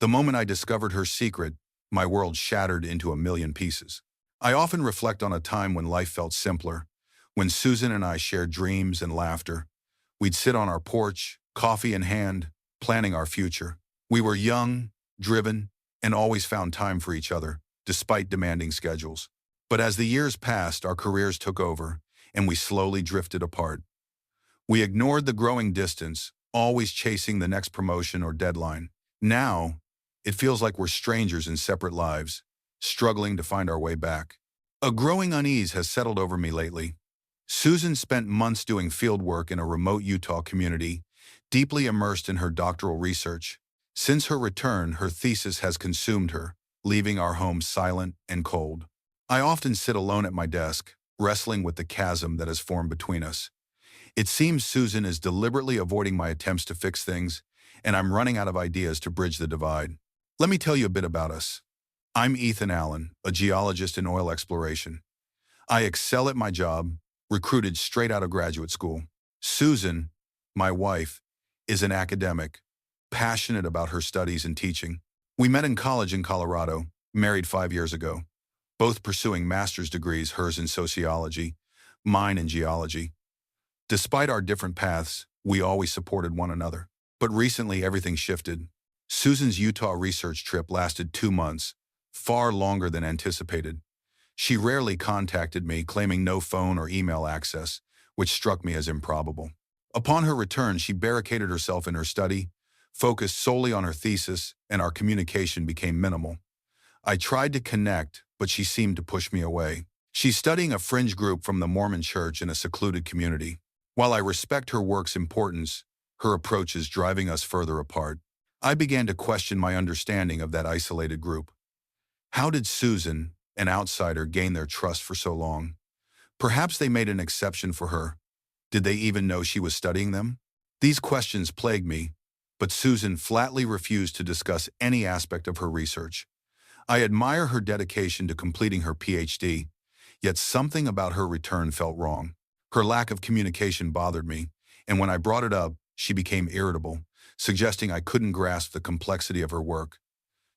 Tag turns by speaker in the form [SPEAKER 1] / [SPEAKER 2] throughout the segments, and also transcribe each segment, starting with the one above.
[SPEAKER 1] The moment I discovered her secret, my world shattered into a million pieces. I often reflect on a time when life felt simpler, when Susan and I shared dreams and laughter. We'd sit on our porch, coffee in hand, planning our future. We were young, driven, and always found time for each other, despite demanding schedules. But as the years passed, our careers took over, and we slowly drifted apart. We ignored the growing distance, always chasing the next promotion or deadline. Now, it feels like we're strangers in separate lives, struggling to find our way back. A growing unease has settled over me lately. Susan spent months doing field work in a remote Utah community, deeply immersed in her doctoral research. Since her return, her thesis has consumed her, leaving our home silent and cold. I often sit alone at my desk, wrestling with the chasm that has formed between us. It seems Susan is deliberately avoiding my attempts to fix things, and I'm running out of ideas to bridge the divide. Let me tell you a bit about us. I'm Ethan Allen, a geologist in oil exploration. I excel at my job, recruited straight out of graduate school. Susan, my wife, is an academic, passionate about her studies and teaching. We met in college in Colorado, married 5 years ago, both pursuing master's degrees, hers in sociology, mine in geology. Despite our different paths, we always supported one another. But recently, everything shifted. Susan's Utah research trip lasted 2 months, far longer than anticipated. She rarely contacted me, claiming no phone or email access, which struck me as improbable. Upon her return, she barricaded herself in her study, focused solely on her thesis, and our communication became minimal. I tried to connect, but she seemed to push me away. She's studying a fringe group from the Mormon Church in a secluded community. While I respect her work's importance, her approach is driving us further apart. I began to question my understanding of that isolated group. How did Susan, an outsider, gain their trust for so long? Perhaps they made an exception for her. Did they even know she was studying them? These questions plagued me, but Susan flatly refused to discuss any aspect of her research. I admire her dedication to completing her PhD, yet something about her return felt wrong. Her lack of communication bothered me, and when I brought it up, she became irritable, suggesting I couldn't grasp the complexity of her work.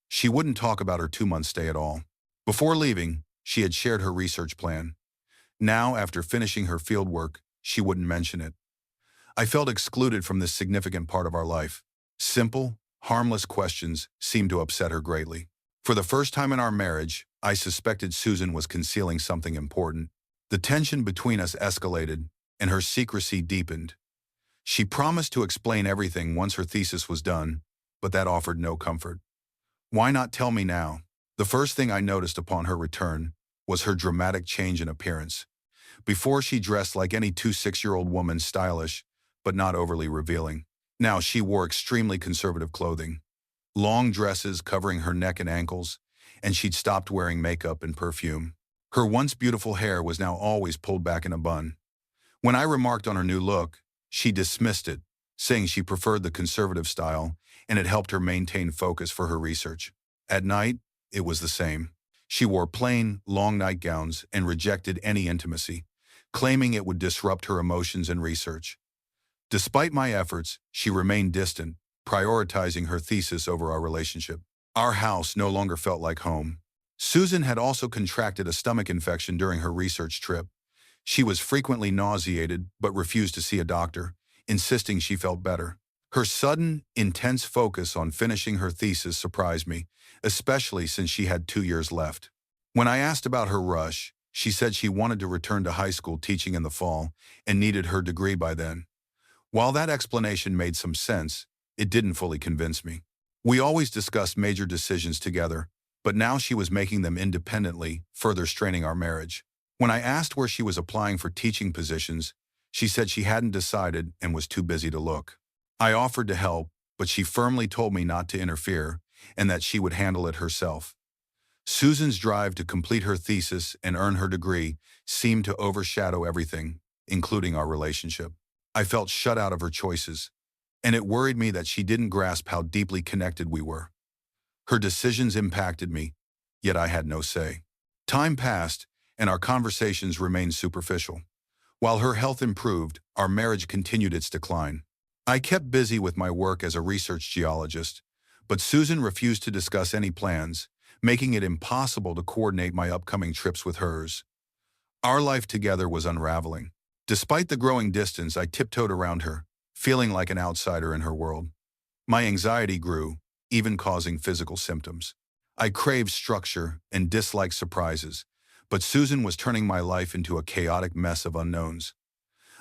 [SPEAKER 1] She wouldn't talk about her 2-month stay at all. Before leaving, she had shared her research plan. Now, after finishing her fieldwork, she wouldn't mention it. I felt excluded from this significant part of our life. Simple, harmless questions seemed to upset her greatly. For the first time in our marriage, I suspected Susan was concealing something important. The tension between us escalated, and her secrecy deepened. She promised to explain everything once her thesis was done, but that offered no comfort. Why not tell me now? The first thing I noticed upon her return was her dramatic change in appearance. Before, she dressed like any 26-year-old woman, stylish, but not overly revealing. Now she wore extremely conservative clothing, long dresses covering her neck and ankles, and she'd stopped wearing makeup and perfume. Her once beautiful hair was now always pulled back in a bun. When I remarked on her new look, she dismissed it, saying she preferred the conservative style and it helped her maintain focus for her research. At night, it was the same. She wore plain, long nightgowns and rejected any intimacy, claiming it would disrupt her emotions and research. Despite my efforts, she remained distant, prioritizing her thesis over our relationship. Our house no longer felt like home. Susan had also contracted a stomach infection during her research trip. She was frequently nauseated but refused to see a doctor, insisting she felt better. Her sudden, intense focus on finishing her thesis surprised me, especially since she had 2 years left. When I asked about her rush, she said she wanted to return to high school teaching in the fall and needed her degree by then. While that explanation made some sense, it didn't fully convince me. We always discussed major decisions together, but now she was making them independently, further straining our marriage. When I asked where she was applying for teaching positions, she said she hadn't decided and was too busy to look. I offered to help, but she firmly told me not to interfere and that she would handle it herself. Susan's drive to complete her thesis and earn her degree seemed to overshadow everything, including our relationship. I felt shut out of her choices, and it worried me that she didn't grasp how deeply connected we were. Her decisions impacted me, yet I had no say. Time passed, and our conversations remained superficial. While her health improved, our marriage continued its decline. I kept busy with my work as a research geologist, But Susan refused to discuss any plans, making it impossible to coordinate my upcoming trips with hers. Our life together was unraveling. Despite the growing distance, I tiptoed around her, feeling like an outsider in her world. My anxiety grew, even causing physical symptoms. I craved structure and disliked surprises, but Susan was turning my life into a chaotic mess of unknowns.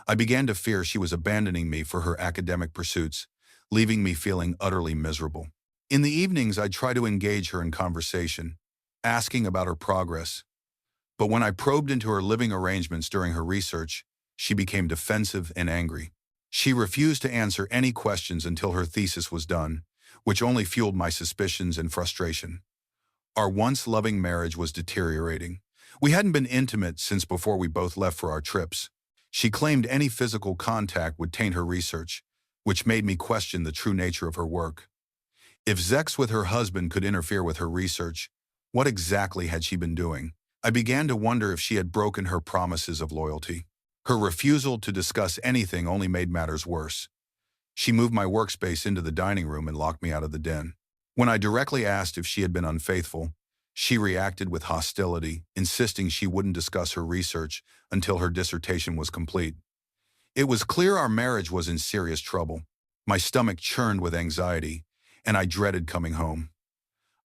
[SPEAKER 1] I began to fear she was abandoning me for her academic pursuits, leaving me feeling utterly miserable. In the evenings, I'd try to engage her in conversation, asking about her progress. But when I probed into her living arrangements during her research, she became defensive and angry. She refused to answer any questions until her thesis was done, which only fueled my suspicions and frustration. Our once loving marriage was deteriorating. We hadn't been intimate since before we both left for our trips. She claimed any physical contact would taint her research, which made me question the true nature of her work. If sex with her husband could interfere with her research, what exactly had she been doing? I began to wonder if she had broken her promises of loyalty. Her refusal to discuss anything only made matters worse. She moved my workspace into the dining room and locked me out of the den. When I directly asked if she had been unfaithful, she reacted with hostility, insisting she wouldn't discuss her research until her dissertation was complete. It was clear our marriage was in serious trouble. My stomach churned with anxiety, and I dreaded coming home.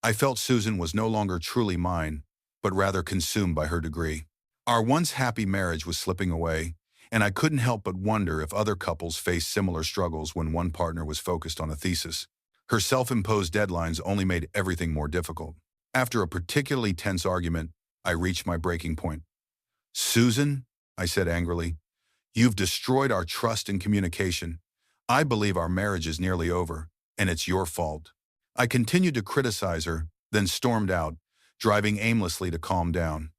[SPEAKER 1] I felt Susan was no longer truly mine, but rather consumed by her degree. Our once happy marriage was slipping away, and I couldn't help but wonder if other couples faced similar struggles when one partner was focused on a thesis. Her self-imposed deadlines only made everything more difficult. After a particularly tense argument, I reached my breaking point. "Susan," I said angrily, "you've destroyed our trust and communication. I believe our marriage is nearly over, and it's your fault." I continued to criticize her, then stormed out, driving aimlessly to calm down.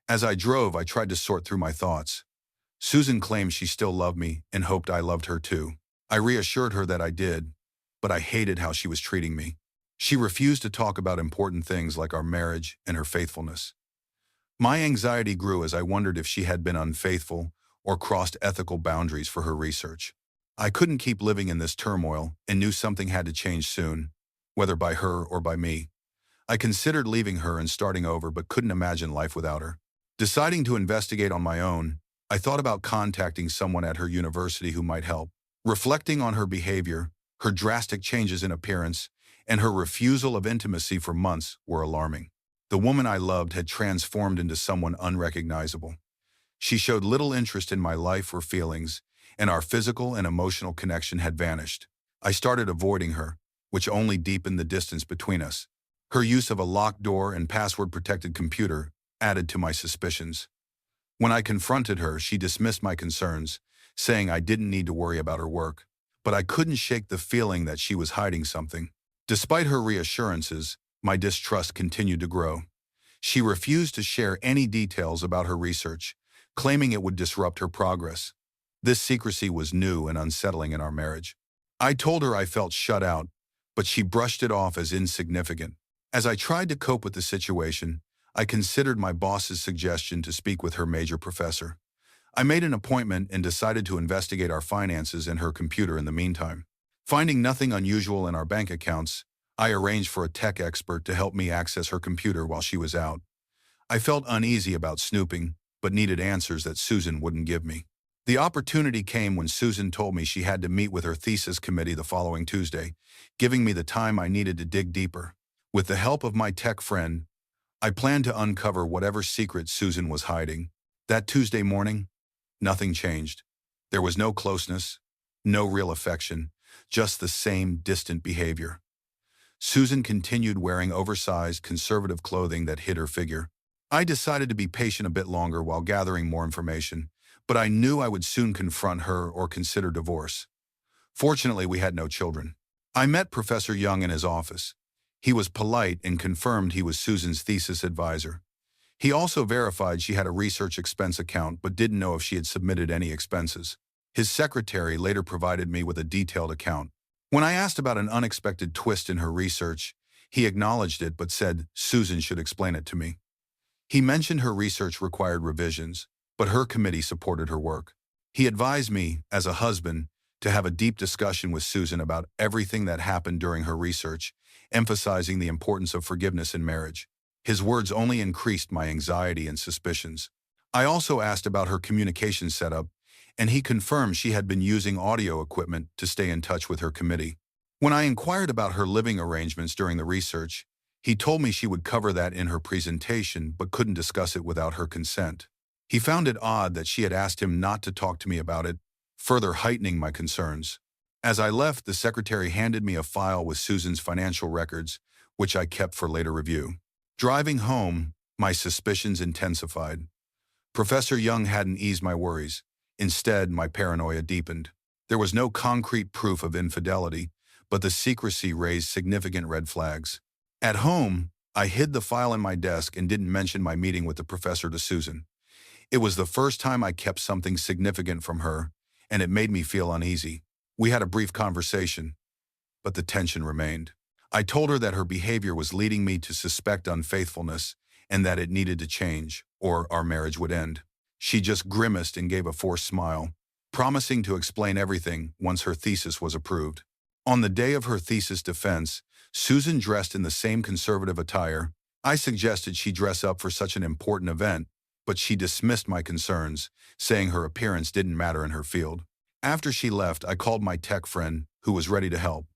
[SPEAKER 1] As I drove, I tried to sort through my thoughts. Susan claimed she still loved me and hoped I loved her too. I reassured her that I did, but I hated how she was treating me. She refused to talk about important things like our marriage and her faithfulness. My anxiety grew as I wondered if she had been unfaithful or crossed ethical boundaries for her research. I couldn't keep living in this turmoil and knew something had to change soon, whether by her or by me. I considered leaving her and starting over, but couldn't imagine life without her. Deciding to investigate on my own, I thought about contacting someone at her university who might help. Reflecting on her behavior, her drastic changes in appearance, and her refusal of intimacy for months were alarming. The woman I loved had transformed into someone unrecognizable. She showed little interest in my life or feelings, and our physical and emotional connection had vanished. I started avoiding her, which only deepened the distance between us. Her use of a locked door and password-protected computer added to my suspicions. When I confronted her, she dismissed my concerns, saying I didn't need to worry about her work. But I couldn't shake the feeling that she was hiding something. Despite her reassurances, my distrust continued to grow. She refused to share any details about her research, claiming it would disrupt her progress. This secrecy was new and unsettling in our marriage. I told her I felt shut out, but she brushed it off as insignificant. As I tried to cope with the situation, I considered my boss's suggestion to speak with her major professor. I made an appointment and decided to investigate our finances and her computer in the meantime. Finding nothing unusual in our bank accounts, I arranged for a tech expert to help me access her computer while she was out. I felt uneasy about snooping, but needed answers that Susan wouldn't give me. The opportunity came when Susan told me she had to meet with her thesis committee the following Tuesday, giving me the time I needed to dig deeper. With the help of my tech friend, I planned to uncover whatever secret Susan was hiding. That Tuesday morning, nothing changed. There was no closeness, no real affection, just the same distant behavior. Susan continued wearing oversized, conservative clothing that hid her figure. I decided to be patient a bit longer while gathering more information, but I knew I would soon confront her or consider divorce. Fortunately, we had no children. I met Professor Young in his office. He was polite and confirmed he was Susan's thesis advisor. He also verified she had a research expense account but didn't know if she had submitted any expenses. His secretary later provided me with a detailed account. When I asked about an unexpected twist in her research, he acknowledged it but said Susan should explain it to me. He mentioned her research required revisions, but her committee supported her work. He advised me, as a husband, to have a deep discussion with Susan about everything that happened during her research, emphasizing the importance of forgiveness in marriage. His words only increased my anxiety and suspicions. I also asked about her communication setup, and he confirmed she had been using audio equipment to stay in touch with her committee. When I inquired about her living arrangements during the research, he told me she would cover that in her presentation but couldn't discuss it without her consent. He found it odd that she had asked him not to talk to me about it, further heightening my concerns. As I left, the secretary handed me a file with Susan's financial records, which I kept for later review. Driving home, my suspicions intensified. Professor Young hadn't eased my worries. Instead, my paranoia deepened. There was no concrete proof of infidelity, but the secrecy raised significant red flags. At home, I hid the file in my desk and didn't mention my meeting with the professor to Susan. It was the first time I kept something significant from her, and it made me feel uneasy. We had a brief conversation, but the tension remained. I told her that her behavior was leading me to suspect unfaithfulness and that it needed to change, or our marriage would end. She just grimaced and gave a forced smile, promising to explain everything once her thesis was approved. On the day of her thesis defense, Susan dressed in the same conservative attire. I suggested she dress up for such an important event, but she dismissed my concerns, saying her appearance didn't matter in her field. After she left, I called my tech friend, who was ready to help.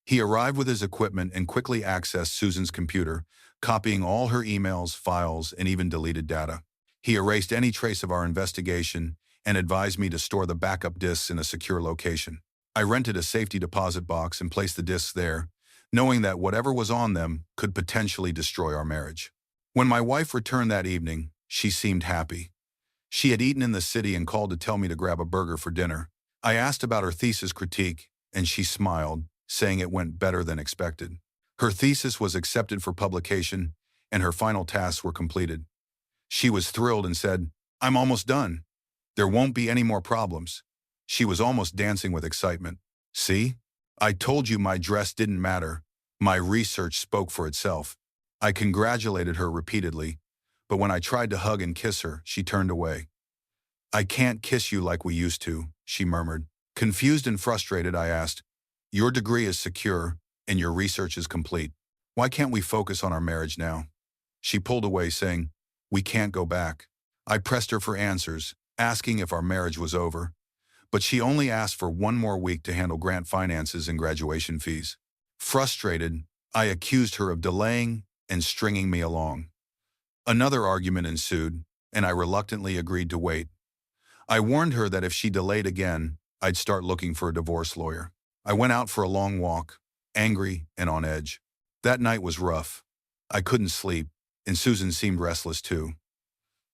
[SPEAKER 1] He arrived with his equipment and quickly accessed Susan's computer, copying all her emails, files, and even deleted data. He erased any trace of our investigation and advised me to store the backup disks in a secure location. I rented a safety deposit box and placed the disks there, knowing that whatever was on them could potentially destroy our marriage. When my wife returned that evening, she seemed happy. She had eaten in the city and called to tell me to grab a burger for dinner. I asked about her thesis critique, and she smiled, saying it went better than expected. Her thesis was accepted for publication, and her final tasks were completed. She was thrilled and said, "I'm almost done. There won't be any more problems." She was almost dancing with excitement. "See? I told you my dress didn't matter. My research spoke for itself." I congratulated her repeatedly, but when I tried to hug and kiss her, she turned away. "I can't kiss you like we used to," she murmured. Confused and frustrated, I asked, "Your degree is secure, and your research is complete. Why can't we focus on our marriage now?" She pulled away, saying, "We can't go back." I pressed her for answers, asking if our marriage was over, but she only asked for one more week to handle grant finances and graduation fees. Frustrated, I accused her of delaying and stringing me along. Another argument ensued, and I reluctantly agreed to wait. I warned her that if she delayed again, I'd start looking for a divorce lawyer. I went out for a long walk, angry and on edge. That night was rough. I couldn't sleep, and Susan seemed restless too.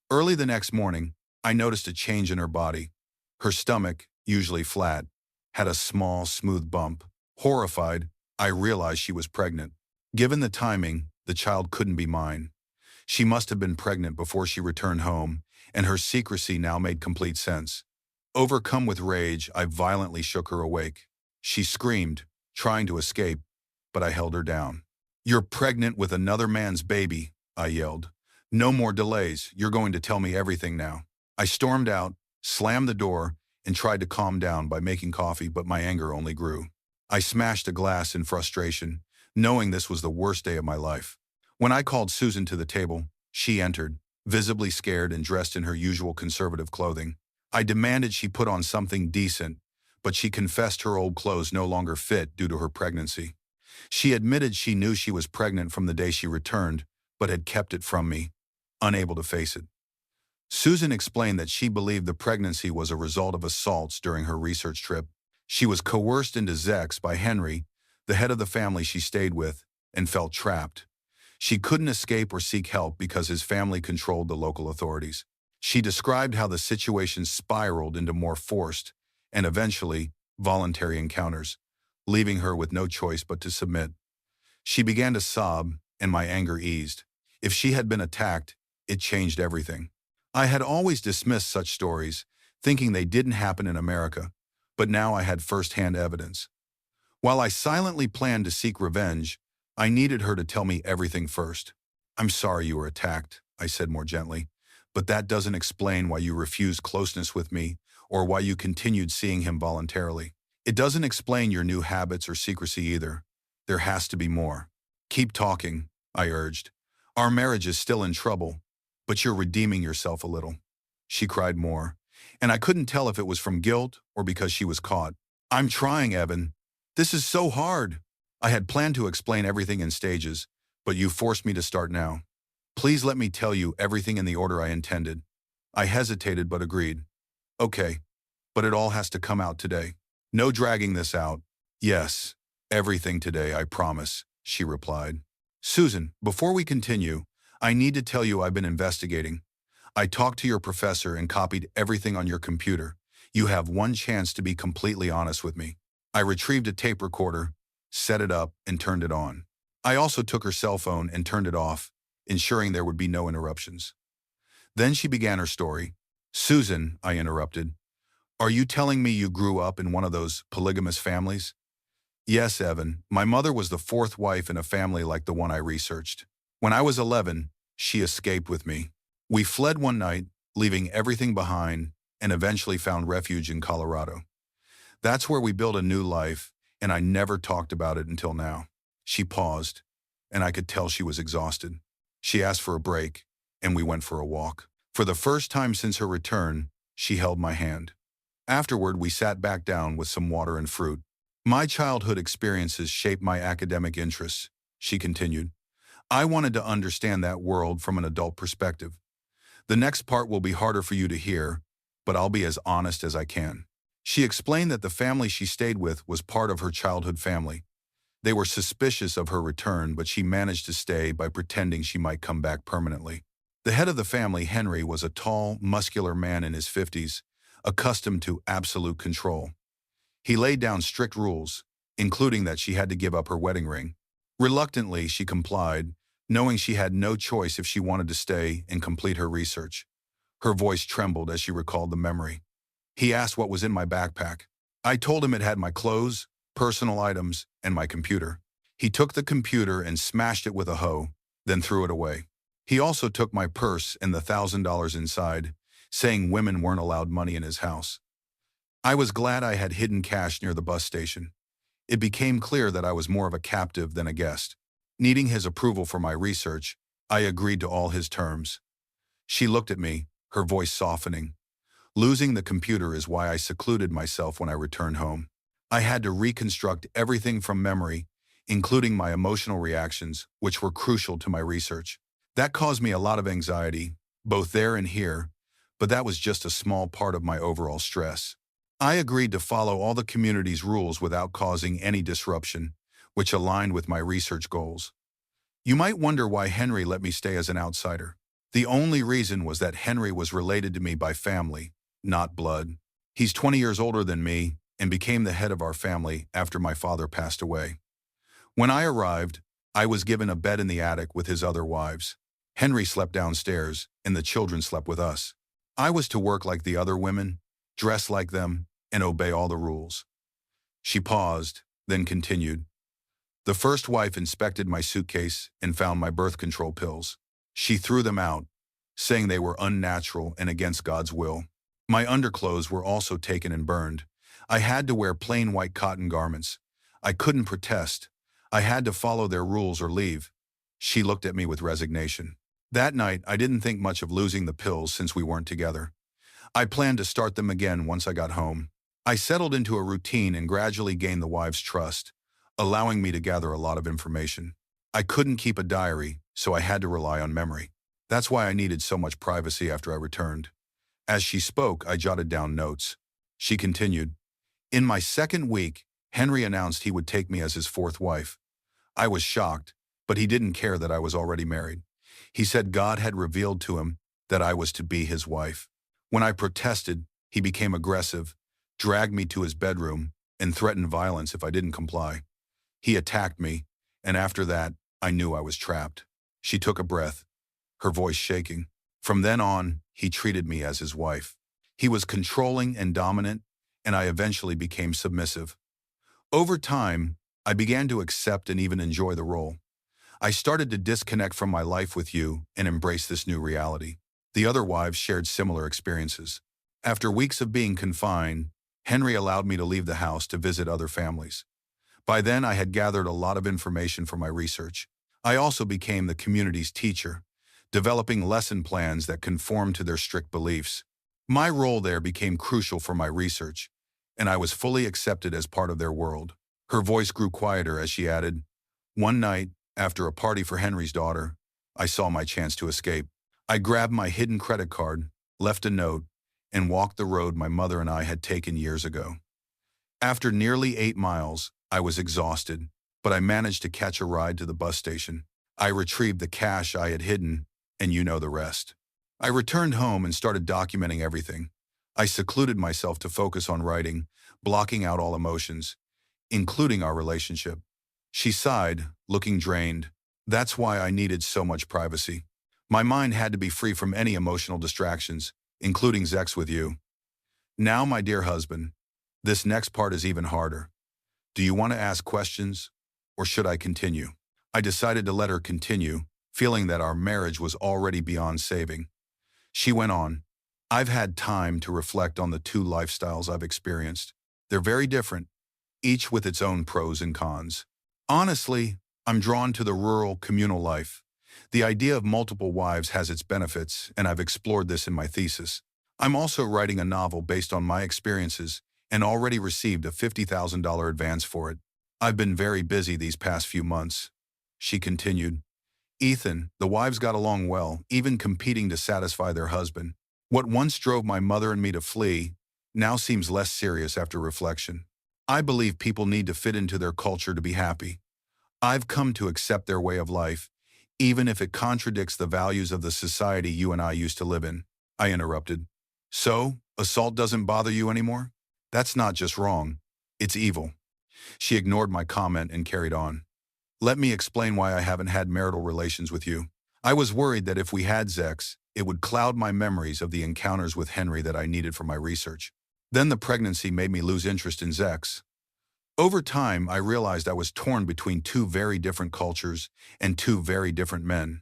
[SPEAKER 1] Early the next morning, I noticed a change in her body. Her stomach, usually flat, had a small, smooth bump. Horrified, I realized she was pregnant. Given the timing, the child couldn't be mine. She must have been pregnant before she returned home, and her secrecy now made complete sense. Overcome with rage, I violently shook her awake. She screamed, trying to escape, but I held her down. "You're pregnant with another man's baby," I yelled. "No more delays. You're going to tell me everything now." I stormed out, slammed the door, and tried to calm down by making coffee, but my anger only grew. I smashed a glass in frustration, knowing this was the worst day of my life. When I called Susan to the table, she entered, visibly scared and dressed in her usual conservative clothing. I demanded she put on something decent, but she confessed her old clothes no longer fit due to her pregnancy. She admitted she knew she was pregnant from the day she returned, but had kept it from me, unable to face it. Susan explained that she believed the pregnancy was a result of assaults during her research trip. She was coerced into sex by Henry, the head of the family she stayed with, and felt trapped. She couldn't escape or seek help because his family controlled the local authorities. She described how the situation spiraled into more forced and eventually voluntary encounters, leaving her with no choice but to submit. She began to sob, and my anger eased. If she had been attacked, it changed everything. I had always dismissed such stories, thinking they didn't happen in America, but now I had first-hand evidence. While I silently planned to seek revenge, I needed her to tell me everything first. "I'm sorry you were attacked," I said more gently, "but that doesn't explain why you refused closeness with me or why you continued seeing him voluntarily. It doesn't explain your new habits or secrecy either. There has to be more. Keep talking, I urged. Our marriage is still in trouble, but you're redeeming yourself a little. She cried more, and I couldn't tell if it was from guilt or because she was caught. I'm trying, Evan. This is so hard. I had planned to explain everything in stages, but you forced me to start now. Please let me tell you everything in the order I intended. I hesitated but agreed. Okay, but it all has to come out today. No dragging this out. Yes, everything today, I promise, she replied. Susan, before we continue, I need to tell you I've been investigating. I talked to your professor and copied everything on your computer. You have one chance to be completely honest with me. I retrieved a tape recorder, set it up, and turned it on. I also took her cell phone and turned it off, ensuring there would be no interruptions. Then she began her story. Susan, I interrupted, are you telling me you grew up in one of those polygamous families? Yes, Evan. My mother was the fourth wife in a family like the one I researched. When I was 11, she escaped with me. We fled one night, leaving everything behind, and eventually found refuge in Colorado. That's where we built a new life, and I never talked about it until now. She paused, and I could tell she was exhausted. She asked for a break, and we went for a walk. For the first time since her return, she held my hand. Afterward, we sat back down with some water and fruit. My childhood experiences shaped my academic interests, she continued. I wanted to understand that world from an adult perspective. The next part will be harder for you to hear, but I'll be as honest as I can. She explained that the family she stayed with was part of her childhood family. They were suspicious of her return, but she managed to stay by pretending she might come back permanently. The head of the family, Henry, was a tall, muscular man in his 50s, accustomed to absolute control. He laid down strict rules, including that she had to give up her wedding ring. Reluctantly, she complied, knowing she had no choice if she wanted to stay and complete her research. Her voice trembled as she recalled the memory. He asked what was in my backpack. I told him it had my clothes, personal items, and my computer. He took the computer and smashed it with a hoe, then threw it away. He also took my purse and the $1,000 inside, saying women weren't allowed money in his house. I was glad I had hidden cash near the bus station. It became clear that I was more of a captive than a guest. Needing his approval for my research, I agreed to all his terms. She looked at me, her voice softening. Losing the computer is why I secluded myself when I returned home. I had to reconstruct everything from memory, including my emotional reactions, which were crucial to my research. That caused me a lot of anxiety, both there and here, but that was just a small part of my overall stress. I agreed to follow all the community's rules without causing any disruption, which aligned with my research goals. You might wonder why Henry let me stay as an outsider. The only reason was that Henry was related to me by family, not blood. He's 20 years older than me and became the head of our family after my father passed away. When I arrived, I was given a bed in the attic with his other wives. Henry slept downstairs, and the children slept with us. I was to work like the other women, dress like them, and obey all the rules. She paused, then continued. The first wife inspected my suitcase and found my birth control pills. She threw them out, saying they were unnatural and against God's will. My underclothes were also taken and burned. I had to wear plain white cotton garments. I couldn't protest. I had to follow their rules or leave. She looked at me with resignation. That night, I didn't think much of losing the pills since we weren't together. I planned to start them again once I got home. I settled into a routine and gradually gained the wives' trust, allowing me to gather a lot of information. I couldn't keep a diary, so I had to rely on memory. That's why I needed so much privacy after I returned. As she spoke, I jotted down notes. She continued. In my second week, Henry announced he would take me as his fourth wife. I was shocked, but he didn't care that I was already married. He said God had revealed to him that I was to be his wife. When I protested, he became aggressive, dragged me to his bedroom, and threatened violence if I didn't comply. He attacked me, and after that, I knew I was trapped. She took a breath, her voice shaking. From then on, he treated me as his wife. He was controlling and dominant, and I eventually became submissive. Over time, I began to accept and even enjoy the role. I started to disconnect from my life with you and embrace this new reality. The other wives shared similar experiences. After weeks of being confined, Henry allowed me to leave the house to visit other families. By then, I had gathered a lot of information for my research. I also became the community's teacher, developing lesson plans that conformed to their strict beliefs. My role there became crucial for my research, and I was fully accepted as part of their world. Her voice grew quieter as she added, "One night, after a party for Henry's daughter, I saw my chance to escape. I grabbed my hidden credit card, left a note, and walked the road my mother and I had taken years ago. After nearly 8 miles, I was exhausted, but I managed to catch a ride to the bus station. I retrieved the cash I had hidden, and you know the rest. I returned home and started documenting everything. I secluded myself to focus on writing, blocking out all emotions, including our relationship." She sighed, looking drained. "That's why I needed so much privacy. My mind had to be free from any emotional distractions, including sex with you. Now, my dear husband, this next part is even harder. Do you want to ask questions, or should I continue?" I decided to let her continue, feeling that our marriage was already beyond saving. She went on, "I've had time to reflect on the two lifestyles I've experienced. They're very different, each with its own pros and cons. Honestly, I'm drawn to the rural, communal life. The idea of multiple wives has its benefits, and I've explored this in my thesis. I'm also writing a novel based on my experiences and already received a $50,000 advance for it. I've been very busy these past few months." She continued, "Ethan, the wives got along well, even competing to satisfy their husband. What once drove my mother and me to flee now seems less serious after reflection. I believe people need to fit into their culture to be happy. I've come to accept their way of life, even if it contradicts the values of the society you and I used to live in." I interrupted. "So, assault doesn't bother you anymore? That's not just wrong, it's evil." She ignored my comment and carried on. "Let me explain why I haven't had marital relations with you. I was worried that if we had sex, it would cloud my memories of the encounters with Henry that I needed for my research. Then the pregnancy made me lose interest in sex. Over time, I realized I was torn between two very different cultures and two very different men.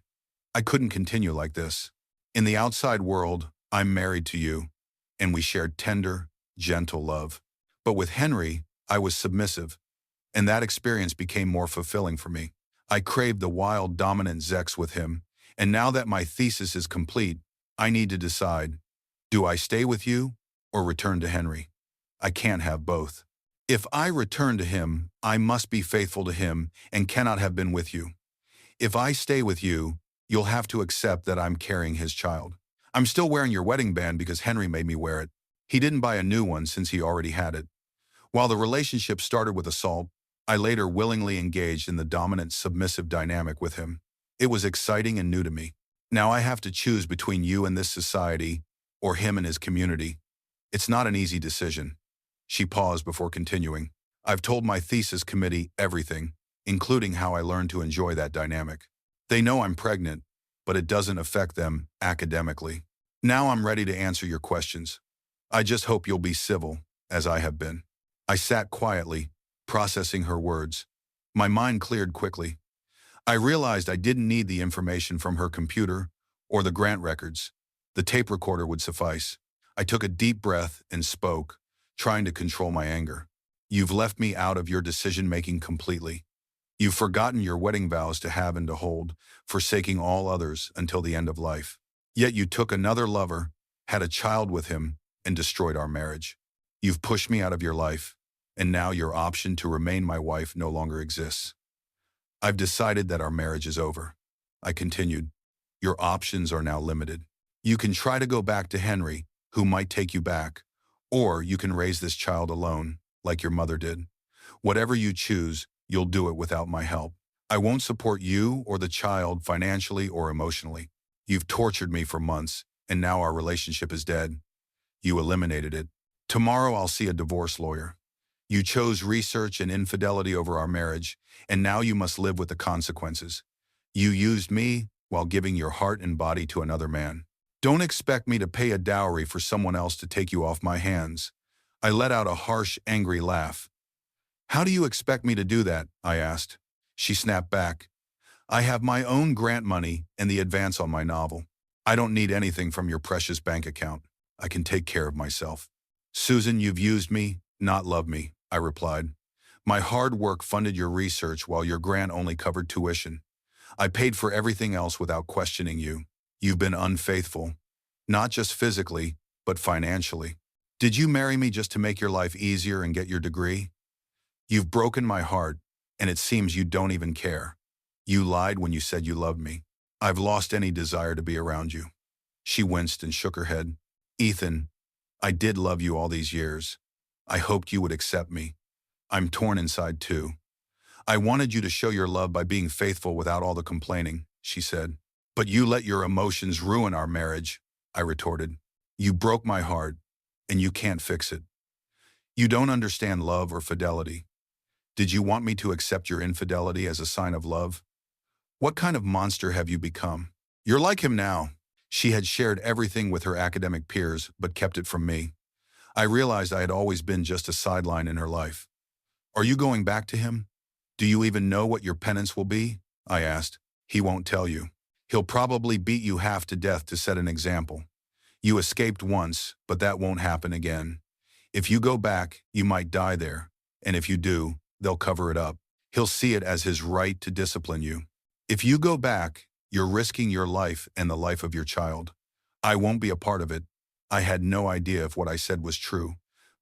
[SPEAKER 1] I couldn't continue like this. In the outside world, I'm married to you, and we shared tender, gentle love. But with Henry, I was submissive, and that experience became more fulfilling for me. I craved the wild, dominant sex with him, and now that my thesis is complete, I need to decide, do I stay with you or return to Henry? I can't have both. If I return to him, I must be faithful to him and cannot have been with you. If I stay with you, you'll have to accept that I'm carrying his child. I'm still wearing your wedding band because Henry made me wear it. He didn't buy a new one since he already had it. While the relationship started with assault, I later willingly engaged in the dominant submissive dynamic with him. It was exciting and new to me. Now I have to choose between you and this society, or him and his community. It's not an easy decision." She paused before continuing. "I've told my thesis committee everything, including how I learned to enjoy that dynamic. They know I'm pregnant, but it doesn't affect them academically. Now I'm ready to answer your questions. I just hope you'll be civil, as I have been." I sat quietly, processing her words. My mind cleared quickly. I realized I didn't need the information from her computer or the grant records. The tape recorder would suffice. I took a deep breath and spoke, trying to control my anger. "You've left me out of your decision-making completely. You've forgotten your wedding vows to have and to hold, forsaking all others until the end of life. Yet you took another lover, had a child with him, and destroyed our marriage. You've pushed me out of your life, and now your option to remain my wife no longer exists. I've decided that our marriage is over." I continued. "Your options are now limited. You can try to go back to Henry, who might take you back, or you can raise this child alone, like your mother did. Whatever you choose, you'll do it without my help. I won't support you or the child financially or emotionally. You've tortured me for months, and now our relationship is dead. You eliminated it. Tomorrow I'll see a divorce lawyer. You chose research and infidelity over our marriage, and now you must live with the consequences. You used me while giving your heart and body to another man. Don't expect me to pay a dowry for someone else to take you off my hands." I let out a harsh, angry laugh. "How do you expect me to do that?" I asked. She snapped back. "I have my own grant money and the advance on my novel. I don't need anything from your precious bank account." I can take care of myself. Susan, you've used me, not loved me, I replied. My hard work funded your research while your grant only covered tuition. I paid for everything else without questioning you. You've been unfaithful, not just physically, but financially. Did you marry me just to make your life easier and get your degree? You've broken my heart, and it seems you don't even care. You lied when you said you loved me. I've lost any desire to be around you. She winced and shook her head. Ethan, I did love you all these years. I hoped you would accept me. I'm torn inside too. I wanted you to show your love by being faithful without all the complaining, she said. But you let your emotions ruin our marriage, I retorted. You broke my heart, and you can't fix it. You don't understand love or fidelity. Did you want me to accept your infidelity as a sign of love? What kind of monster have you become? You're like him now. She had shared everything with her academic peers, but kept it from me. I realized I had always been just a sideline in her life. Are you going back to him? Do you even know what your penance will be? I asked. He won't tell you. He'll probably beat you half to death to set an example. You escaped once, but that won't happen again. If you go back, you might die there, and if you do, they'll cover it up. He'll see it as his right to discipline you. If you go back, you're risking your life and the life of your child. I won't be a part of it. I had no idea if what I said was true,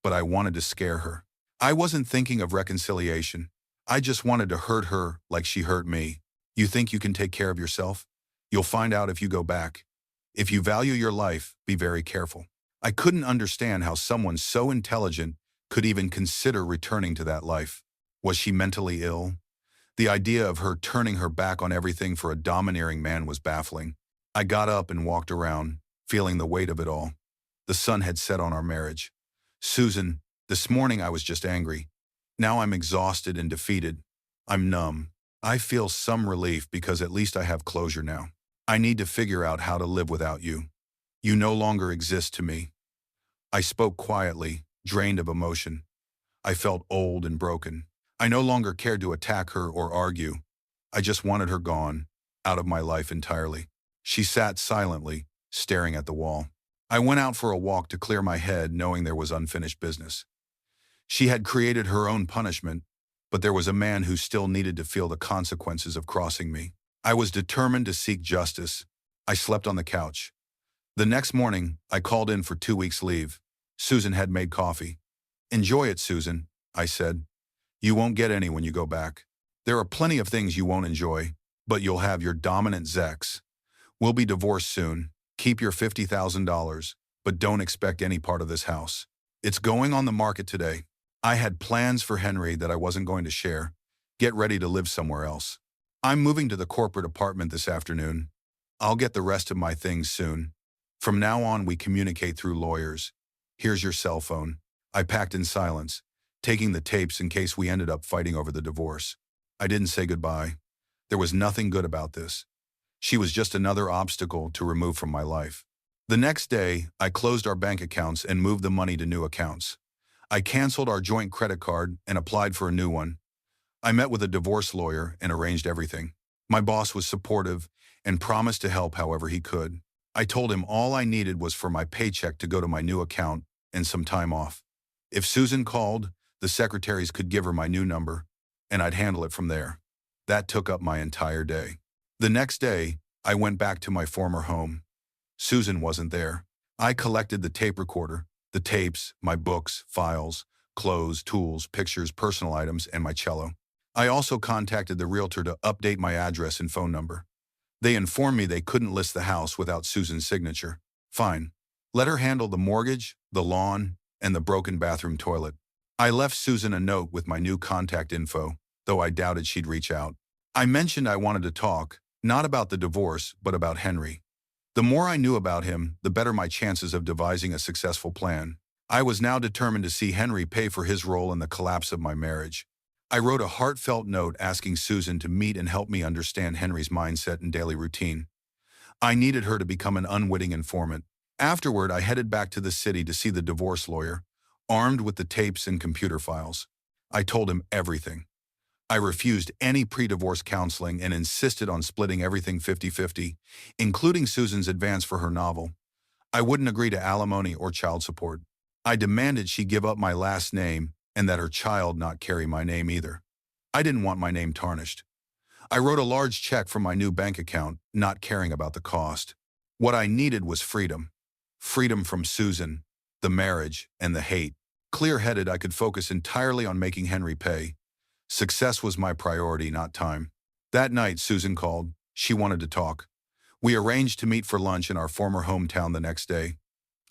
[SPEAKER 1] but I wanted to scare her. I wasn't thinking of reconciliation. I just wanted to hurt her like she hurt me. You think you can take care of yourself? You'll find out if you go back. If you value your life, be very careful. I couldn't understand how someone so intelligent could even consider returning to that life. Was she mentally ill? The idea of her turning her back on everything for a domineering man was baffling. I got up and walked around, feeling the weight of it all. The sun had set on our marriage. Susan, this morning I was just angry. Now I'm exhausted and defeated. I'm numb. I feel some relief because at least I have closure now. I need to figure out how to live without you. You no longer exist to me. I spoke quietly, drained of emotion. I felt old and broken. I no longer cared to attack her or argue. I just wanted her gone, out of my life entirely. She sat silently, staring at the wall. I went out for a walk to clear my head, knowing there was unfinished business. She had created her own punishment, but there was a man who still needed to feel the consequences of crossing me. I was determined to seek justice. I slept on the couch. The next morning, I called in for 2 weeks' leave. Susan had made coffee. Enjoy it, Susan, I said. You won't get any when you go back. There are plenty of things you won't enjoy, but you'll have your dominant Zex. We'll be divorced soon. Keep your $50,000, but don't expect any part of this house. It's going on the market today. I had plans for Henry that I wasn't going to share. Get ready to live somewhere else. I'm moving to the corporate apartment this afternoon. I'll get the rest of my things soon. From now on, we communicate through lawyers. Here's your cell phone. I packed in silence, taking the tapes in case we ended up fighting over the divorce. I didn't say goodbye. There was nothing good about this. She was just another obstacle to remove from my life. The next day, I closed our bank accounts and moved the money to new accounts. I canceled our joint credit card and applied for a new one. I met with a divorce lawyer and arranged everything. My boss was supportive and promised to help however he could. I told him all I needed was for my paycheck to go to my new account and some time off. If Susan called, the secretaries could give her my new number, and I'd handle it from there. That took up my entire day. The next day, I went back to my former home. Susan wasn't there. I collected the tape recorder, the tapes, my books, files, clothes, tools, pictures, personal items, and my cello. I also contacted the realtor to update my address and phone number. They informed me they couldn't list the house without Susan's signature. Fine. Let her handle the mortgage, the lawn, and the broken bathroom toilet. I left Susan a note with my new contact info, though I doubted she'd reach out. I mentioned I wanted to talk, not about the divorce, but about Henry. The more I knew about him, the better my chances of devising a successful plan. I was now determined to see Henry pay for his role in the collapse of my marriage. I wrote a heartfelt note asking Susan to meet and help me understand Henry's mindset and daily routine. I needed her to become an unwitting informant. Afterward, I headed back to the city to see the divorce lawyer, armed with the tapes and computer files. I told him everything. I refused any pre-divorce counseling and insisted on splitting everything 50-50, including Susan's advance for her novel. I wouldn't agree to alimony or child support. I demanded she give up my last name and that her child not carry my name either. I didn't want my name tarnished. I wrote a large check from my new bank account, not caring about the cost. What I needed was freedom. Freedom from Susan, the marriage, and the hate. Clear-headed, I could focus entirely on making Henry pay. Success was my priority, not time. That night, Susan called. She wanted to talk. We arranged to meet for lunch in our former hometown the next day.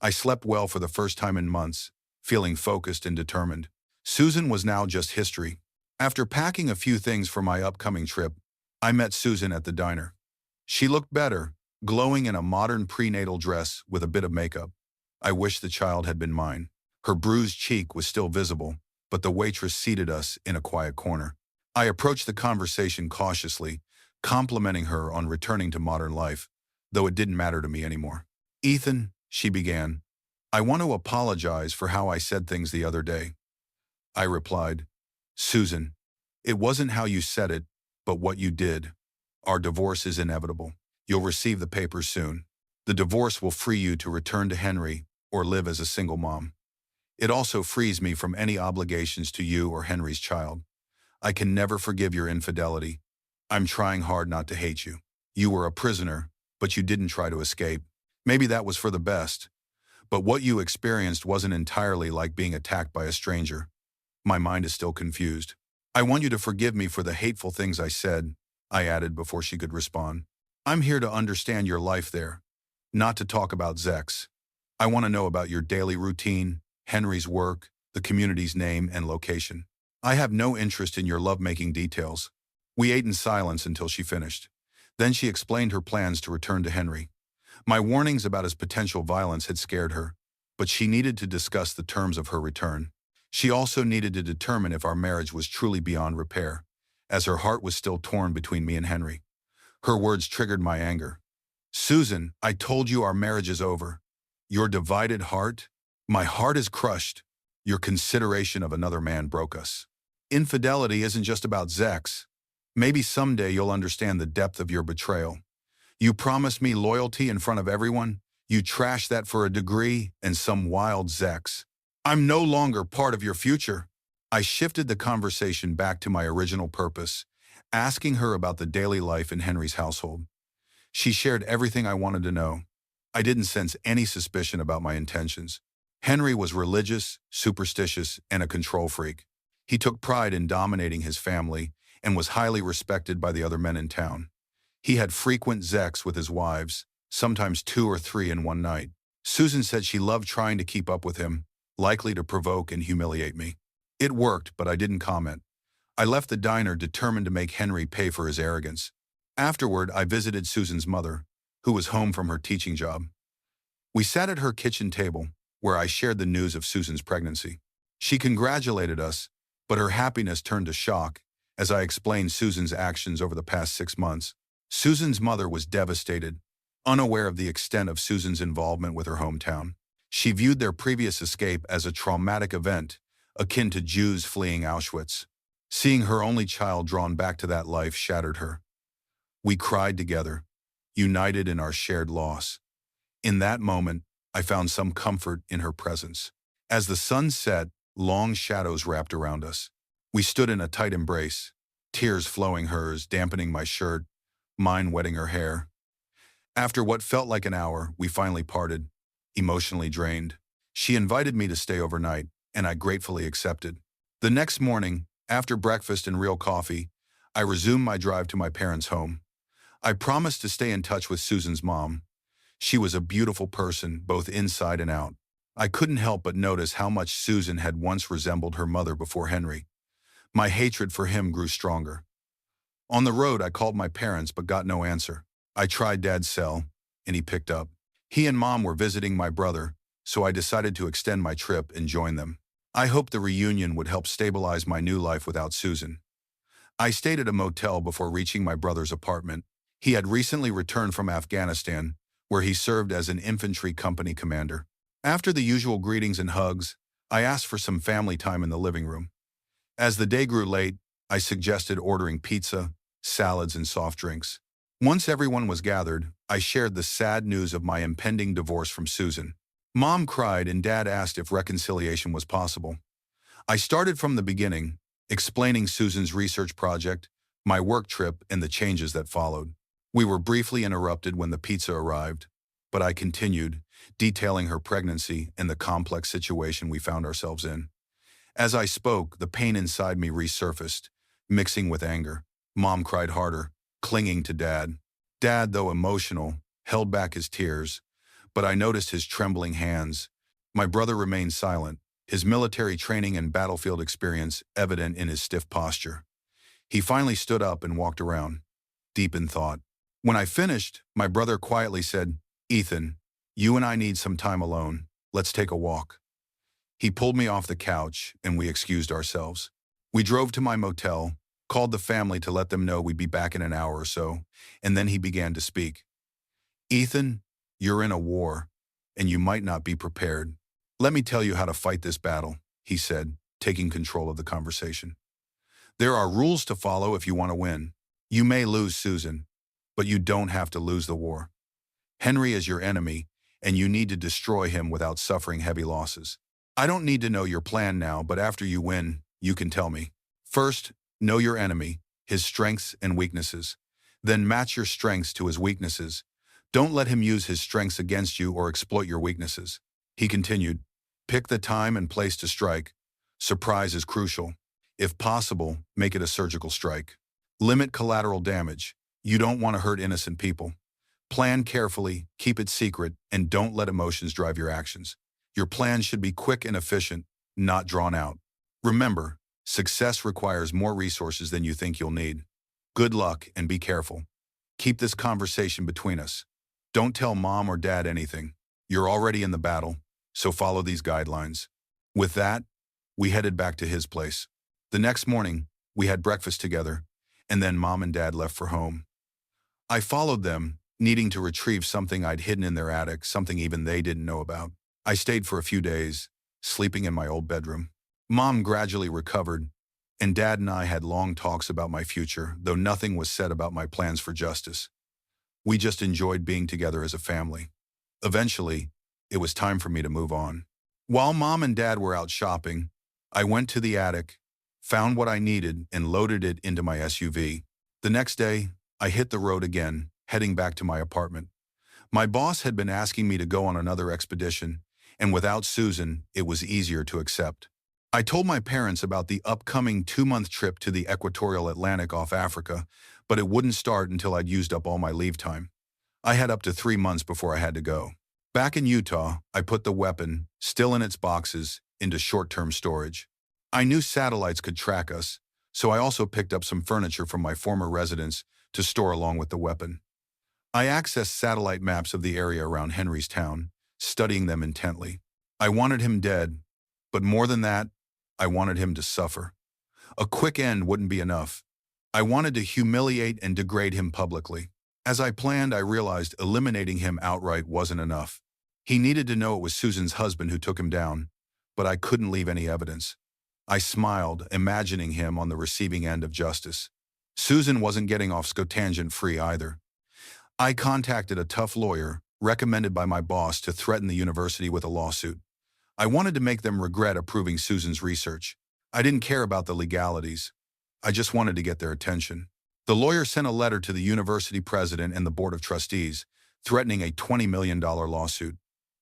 [SPEAKER 1] I slept well for the first time in months, feeling focused and determined. Susan was now just history. After packing a few things for my upcoming trip, I met Susan at the diner. She looked better, glowing in a modern prenatal dress with a bit of makeup. I wished the child had been mine. Her bruised cheek was still visible, but the waitress seated us in a quiet corner. I approached the conversation cautiously, complimenting her on returning to modern life, though it didn't matter to me anymore. "Ethan," she began, "I want to apologize for how I said things the other day." I replied, "Susan, it wasn't how you said it, but what you did. Our divorce is inevitable. You'll receive the papers soon. The divorce will free you to return to Henry or live as a single mom. It also frees me from any obligations to you or Henry's child. I can never forgive your infidelity. I'm trying hard not to hate you. You were a prisoner, but you didn't try to escape. Maybe that was for the best. But what you experienced wasn't entirely like being attacked by a stranger. My mind is still confused. I want you to forgive me for the hateful things I said," I added before she could respond. "I'm here to understand your life there, not to talk about Zex. I want to know about your daily routine, Henry's work, the community's name and location. I have no interest in your lovemaking details." We ate in silence until she finished. Then she explained her plans to return to Henry. My warnings about his potential violence had scared her, but she needed to discuss the terms of her return. She also needed to determine if our marriage was truly beyond repair, as her heart was still torn between me and Henry. Her words triggered my anger. "Susan, I told you our marriage is over. Your divided heart? My heart is crushed. Your consideration of another man broke us. Infidelity isn't just about Zex. Maybe someday you'll understand the depth of your betrayal. You promised me loyalty in front of everyone. You trashed that for a degree and some wild Zex. I'm no longer part of your future." I shifted the conversation back to my original purpose, asking her about the daily life in Henry's household. She shared everything I wanted to know. I didn't sense any suspicion about my intentions. Henry was religious, superstitious, and a control freak. He took pride in dominating his family and was highly respected by the other men in town. He had frequent Zex with his wives, sometimes 2 or 3 in one night. Susan said she loved trying to keep up with him, likely to provoke and humiliate me. It worked, but I didn't comment. I left the diner determined to make Henry pay for his arrogance. Afterward, I visited Susan's mother, who was home from her teaching job. We sat at her kitchen table, where I shared the news of Susan's pregnancy. She congratulated us, but her happiness turned to shock as I explained Susan's actions over the past 6 months. Susan's mother was devastated, unaware of the extent of Susan's involvement with her hometown. She viewed their previous escape as a traumatic event, akin to Jews fleeing Auschwitz. Seeing her only child drawn back to that life shattered her. We cried together, united in our shared loss. In that moment, I found some comfort in her presence. As the sun set, long shadows wrapped around us. We stood in a tight embrace, tears flowing hers, dampening my shirt, mine wetting her hair. After what felt like an hour, we finally parted, emotionally drained. She invited me to stay overnight, and I gratefully accepted. The next morning, after breakfast and real coffee, I resumed my drive to my parents' home. I promised to stay in touch with Susan's mom. She was a beautiful person, both inside and out. I couldn't help but notice how much Susan had once resembled her mother before Henry. My hatred for him grew stronger. On the road, I called my parents but got no answer. I tried Dad's cell, and he picked up. He and Mom were visiting my brother, so I decided to extend my trip and join them. I hoped the reunion would help stabilize my new life without Susan. I stayed at a motel before reaching my brother's apartment. He had recently returned from Afghanistan, where he served as an infantry company commander. After the usual greetings and hugs, I asked for some family time in the living room. As the day grew late, I suggested ordering pizza, salads, and soft drinks. Once everyone was gathered, I shared the sad news of my impending divorce from Susan. Mom cried and Dad asked if reconciliation was possible. I started from the beginning, explaining Susan's research project, my work trip, and the changes that followed. We were briefly interrupted when the pizza arrived, but I continued, detailing her pregnancy and the complex situation we found ourselves in. As I spoke, the pain inside me resurfaced, mixing with anger. Mom cried harder, clinging to Dad. Dad, though emotional, held back his tears, but I noticed his trembling hands. My brother remained silent, his military training and battlefield experience evident in his stiff posture. He finally stood up and walked around, deep in thought. When I finished, my brother quietly said, "Ethan, you and I need some time alone. Let's take a walk." He pulled me off the couch, and we excused ourselves. We drove to my motel, called the family to let them know we'd be back in an hour or so, and then he began to speak. "Ethan, you're in a war, and you might not be prepared. Let me tell you how to fight this battle," he said, taking control of the conversation. "There are rules to follow if you want to win. You may lose Susan, but you don't have to lose the war. Henry is your enemy, and you need to destroy him without suffering heavy losses. I don't need to know your plan now, but after you win, you can tell me. First, know your enemy, his strengths and weaknesses. Then match your strengths to his weaknesses. Don't let him use his strengths against you or exploit your weaknesses." He continued, "Pick the time and place to strike. Surprise is crucial. If possible, make it a surgical strike. Limit collateral damage. You don't want to hurt innocent people. Plan carefully, keep it secret, and don't let emotions drive your actions. Your plan should be quick and efficient, not drawn out. Remember, success requires more resources than you think you'll need. Good luck and be careful. Keep this conversation between us. Don't tell Mom or Dad anything. You're already in the battle, so follow these guidelines." With that, we headed back to his place. The next morning, we had breakfast together, and then Mom and Dad left for home. I followed them, needing to retrieve something I'd hidden in their attic, something even they didn't know about. I stayed for a few days, sleeping in my old bedroom. Mom gradually recovered, and Dad and I had long talks about my future, though nothing was said about my plans for justice. We just enjoyed being together as a family. Eventually, it was time for me to move on. While Mom and Dad were out shopping, I went to the attic, found what I needed, and loaded it into my SUV. The next day, I hit the road again, heading back to my apartment. My boss had been asking me to go on another expedition, and without Susan, it was easier to accept. I told my parents about the upcoming 2-month trip to the equatorial Atlantic off Africa, but it wouldn't start until I'd used up all my leave time. I had up to 3 months before I had to go. Back in Utah, I put the weapon, still in its boxes, into short-term storage. I knew satellites could track us, so I also picked up some furniture from my former residence to store along with the weapon. I accessed satellite maps of the area around Henry's town, studying them intently. I wanted him dead, but more than that, I wanted him to suffer. A quick end wouldn't be enough. I wanted to humiliate and degrade him publicly. As I planned, I realized eliminating him outright wasn't enough. He needed to know it was Susan's husband who took him down, but I couldn't leave any evidence. I smiled, imagining him on the receiving end of justice. Susan wasn't getting off scotangent-free either. I contacted a tough lawyer, recommended by my boss, to threaten the university with a lawsuit. I wanted to make them regret approving Susan's research. I didn't care about the legalities. I just wanted to get their attention. The lawyer sent a letter to the university president and the board of trustees, threatening a $20 million lawsuit.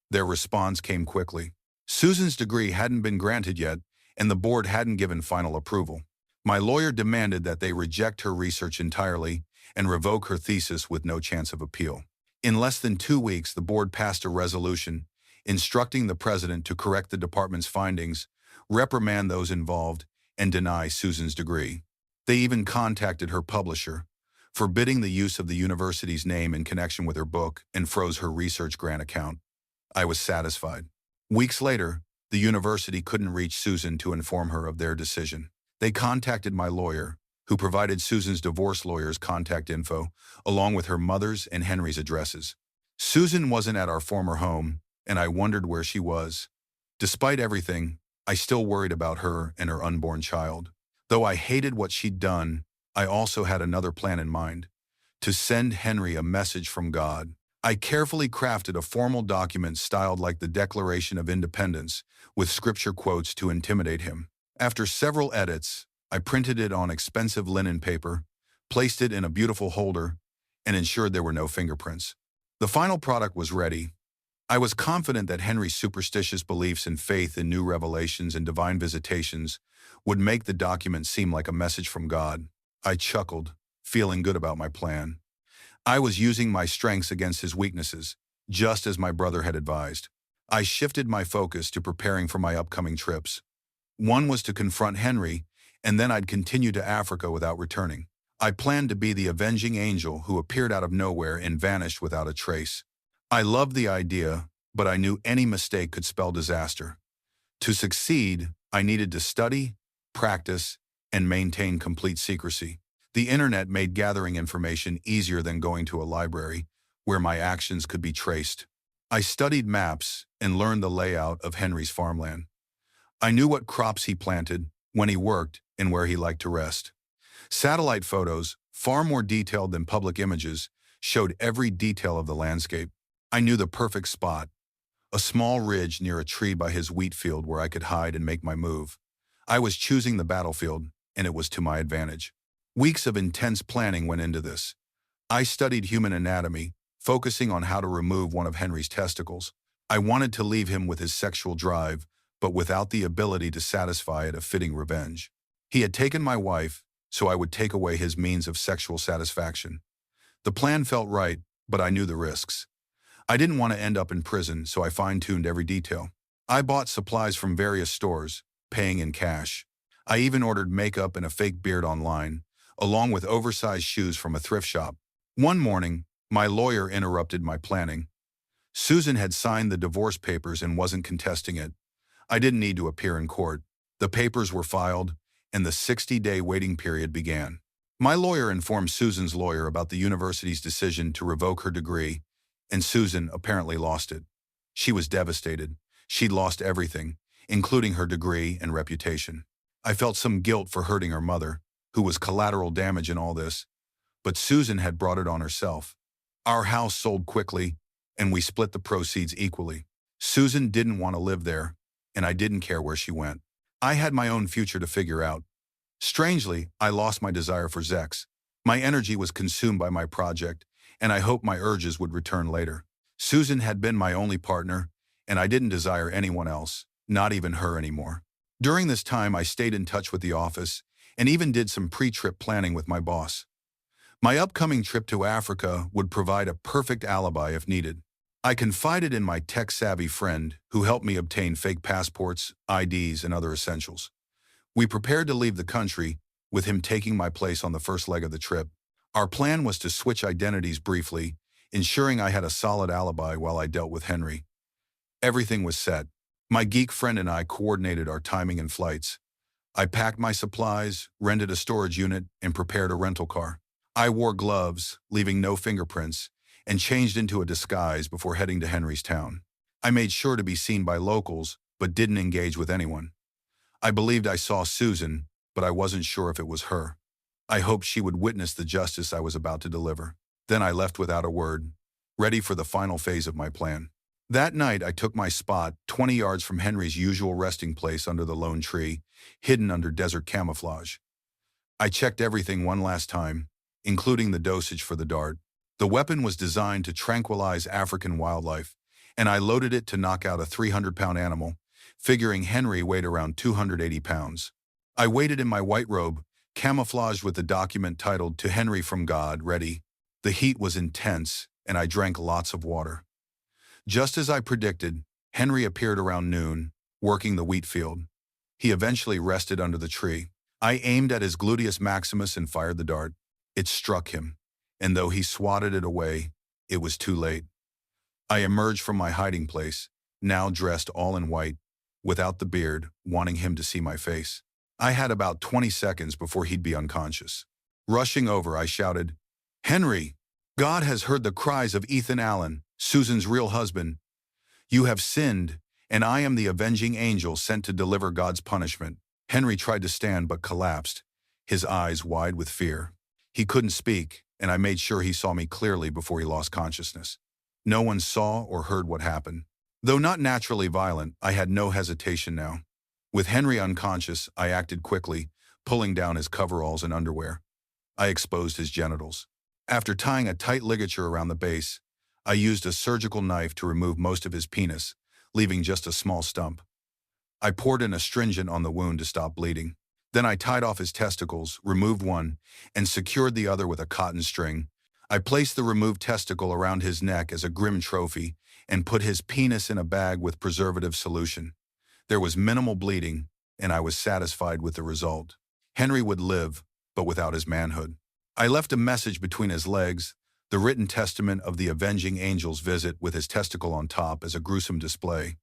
[SPEAKER 1] Their response came quickly. Susan's degree hadn't been granted yet, and the board hadn't given final approval. My lawyer demanded that they reject her research entirely and revoke her thesis with no chance of appeal. In less than 2 weeks, the board passed a resolution instructing the president to correct the department's findings, reprimand those involved, and deny Susan's degree. They even contacted her publisher, forbidding the use of the university's name in connection with her book, and froze her research grant account. I was satisfied. Weeks later, the university couldn't reach Susan to inform her of their decision. They contacted my lawyer, who provided Susan's divorce lawyer's contact info, along with her mother's and Henry's addresses. Susan wasn't at our former home, and I wondered where she was. Despite everything, I still worried about her and her unborn child. Though I hated what she'd done, I also had another plan in mind: to send Henry a message from God. I carefully crafted a formal document styled like the Declaration of Independence, with scripture quotes to intimidate him. After several edits, I printed it on expensive linen paper, placed it in a beautiful holder, and ensured there were no fingerprints. The final product was ready. I was confident that Henry's superstitious beliefs and faith in new revelations and divine visitations would make the document seem like a message from God. I chuckled, feeling good about my plan. I was using my strengths against his weaknesses, just as my brother had advised. I shifted my focus to preparing for my upcoming trips. One was to confront Henry, and then I'd continue to Africa without returning. I planned to be the avenging angel who appeared out of nowhere and vanished without a trace. I loved the idea, but I knew any mistake could spell disaster. To succeed, I needed to study, practice, and maintain complete secrecy. The internet made gathering information easier than going to a library, where my actions could be traced. I studied maps and learned the layout of Henry's farmland. I knew what crops he planted, when he worked, and where he liked to rest. Satellite photos, far more detailed than public images, showed every detail of the landscape. I knew the perfect spot, a small ridge near a tree by his wheat field where I could hide and make my move. I was choosing the battlefield, and it was to my advantage. Weeks of intense planning went into this. I studied human anatomy, focusing on how to remove one of Henry's testicles. I wanted to leave him with his sexual drive, but without the ability to satisfy it a fitting revenge. He had taken my wife, so I would take away his means of sexual satisfaction. The plan felt right, but I knew the risks. I didn't want to end up in prison, so I fine-tuned every detail. I bought supplies from various stores, paying in cash. I even ordered makeup and a fake beard online, along with oversized shoes from a thrift shop. One morning, my lawyer interrupted my planning. Susan had signed the divorce papers and wasn't contesting it. I didn't need to appear in court. The papers were filed, and the 60-day waiting period began. My lawyer informed Susan's lawyer about the university's decision to revoke her degree, and Susan apparently lost it. She was devastated. She'd lost everything, including her degree and reputation. I felt some guilt for hurting her mother, who was collateral damage in all this, but Susan had brought it on herself. Our house sold quickly, and we split the proceeds equally. Susan didn't want to live there, and I didn't care where she went. I had my own future to figure out. Strangely, I lost my desire for sex. My energy was consumed by my project, and I hoped my urges would return later. Susan had been my only partner, and I didn't desire anyone else, not even her anymore. During this time, I stayed in touch with the office and even did some pre-trip planning with my boss. My upcoming trip to Africa would provide a perfect alibi if needed. I confided in my tech-savvy friend who helped me obtain fake passports, IDs, and other essentials. We prepared to leave the country, with him taking my place on the first leg of the trip. Our plan was to switch identities briefly, ensuring I had a solid alibi while I dealt with Henry. Everything was set. My geek friend and I coordinated our timing and flights. I packed my supplies, rented a storage unit, and prepared a rental car. I wore gloves, leaving no fingerprints, and changed into a disguise before heading to Henry's town. I made sure to be seen by locals, but didn't engage with anyone. I believed I saw Susan, but I wasn't sure if it was her. I hoped she would witness the justice I was about to deliver. Then I left without a word, ready for the final phase of my plan. That night, I took my spot 20 yards from Henry's usual resting place under the lone tree, hidden under desert camouflage. I checked everything one last time, including the dosage for the dart. The weapon was designed to tranquilize African wildlife, and I loaded it to knock out a 300-pound animal, figuring Henry weighed around 280 pounds. I waited in my white robe, camouflaged with the document titled "To Henry from God," ready. The heat was intense, and I drank lots of water. Just as I predicted, Henry appeared around noon, working the wheat field. He eventually rested under the tree. I aimed at his gluteus maximus and fired the dart. It struck him, and though he swatted it away, it was too late. I emerged from my hiding place, now dressed all in white, without the beard, wanting him to see my face. I had about 20 seconds before he'd be unconscious. Rushing over, I shouted, "Henry, God has heard the cries of Ethan Allen, Susan's real husband. You have sinned, and I am the avenging angel sent to deliver God's punishment." Henry tried to stand but collapsed, his eyes wide with fear. He couldn't speak, and I made sure he saw me clearly before he lost consciousness. No one saw or heard what happened. Though not naturally violent, I had no hesitation now. With Henry unconscious, I acted quickly, pulling down his coveralls and underwear. I exposed his genitals. After tying a tight ligature around the base, I used a surgical knife to remove most of his penis, leaving just a small stump. I poured an astringent on the wound to stop bleeding. Then I tied off his testicles, removed one, and secured the other with a cotton string. I placed the removed testicle around his neck as a grim trophy and put his penis in a bag with preservative solution. There was minimal bleeding, and I was satisfied with the result. Henry would live, but without his manhood. I left a message between his legs, the written testament of the Avenging Angel's visit with his testicle on top as a gruesome display.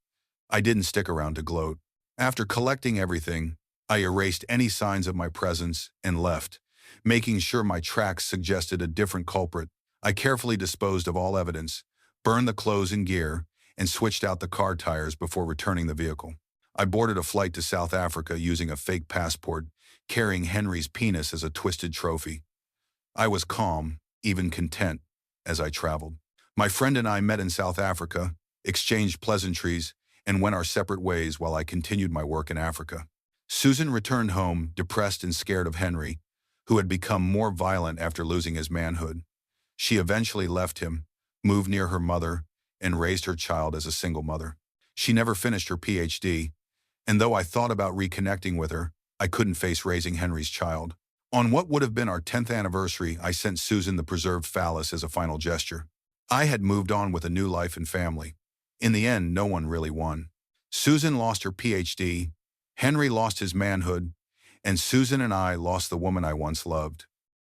[SPEAKER 1] I didn't stick around to gloat. After collecting everything, I erased any signs of my presence and left, making sure my tracks suggested a different culprit. I carefully disposed of all evidence, burned the clothes and gear, and switched out the car tires before returning the vehicle. I boarded a flight to South Africa using a fake passport, carrying Henry's penis as a twisted trophy. I was calm, even content, as I traveled. My friend and I met in South Africa, exchanged pleasantries, and went our separate ways while I continued my work in Africa. Susan returned home, depressed and scared of Henry, who had become more violent after losing his manhood. She eventually left him, moved near her mother, and raised her child as a single mother. She never finished her PhD, and though I thought about reconnecting with her, I couldn't face raising Henry's child. On what would have been our 10th anniversary, I sent Susan the preserved phallus as a final gesture. I had moved on with a new life and family. In the end, no one really won. Susan lost her PhD, Henry lost his manhood, and Susan and I lost the woman I once loved.